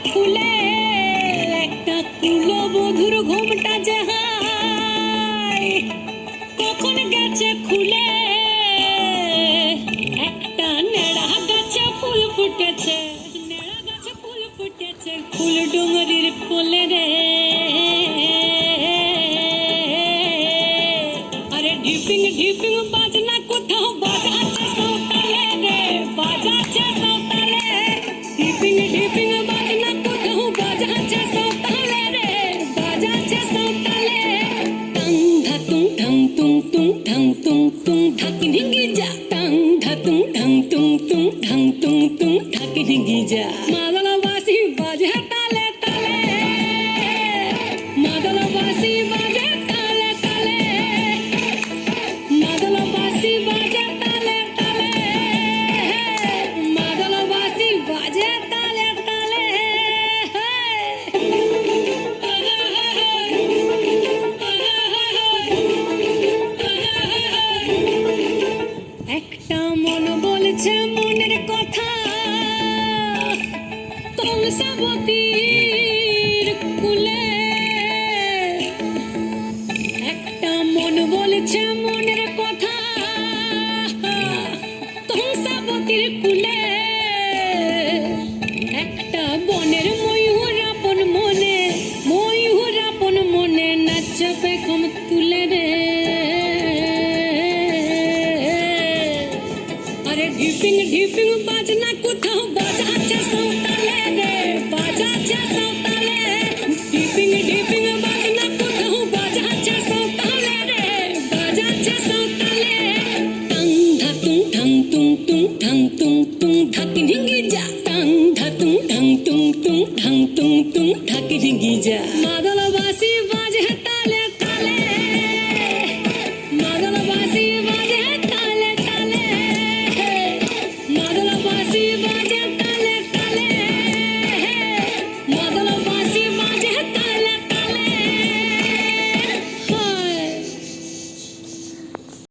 খুলে একটা কুলো বধুর ঘুমটা যাহাই কখন গেছে খুলে একটা নেড়া গাছে ফুল ফুটেছে নেড়া গাছে ফুল ফুটেছে ফুল ডুঙরির কোলে রে আরে ঢিপিং ঢিপিং বাজনা কোথাও বাজাচ্ছে সৌতালে রে বাজাচ্ছে সৌতালে ঢিপিং ঢিপিং বাজনা কোথাও বাজাচ্ছে সৌতালে রে বাজাচ্ছে সৌতালে টাং ধাতুং ঢং তুং তুং ঢং তুং তুং ঢাকি ঢিঙ্গি যা টাং ধাতুং ঢং তুং তুং ঢং তুং তুং ঢাকি ঢিঙ্গি যা মাদলবাসী বাজে তালে তালে মাদলবাসী বাজে তালে তালে মাদলবাসী বাজে তালে তালে মাদলবাসী বাজে তালে তালে একটা মন বলছে মনের কথা কংসাবতীর কুলে একটা মন বলছে মনের কথা কংসাবতীর কুলে একটা বনের ময়ূর আপন মনে নাচবে কম তুলে রে আরে ঢিপিং ঢিপিং বাজনা কোথাও বাজাচ্ছে সৌতালে রে বাজাচ্ছে সৌতালে ঢিপিং ঢিপিং বাজনা কোথাও বাজাচ্ছে সৌতালে রে বাজাচ্ছে সৌতালে টাং ধাতুং ঢং তুং তুং ঢং তুং তুং ঢাকি ঢিঙ্গি যা টাং ধাতুং ঢং তুং তুং ঢং তুং তুং ঢাকি ঢিঙ্গি যা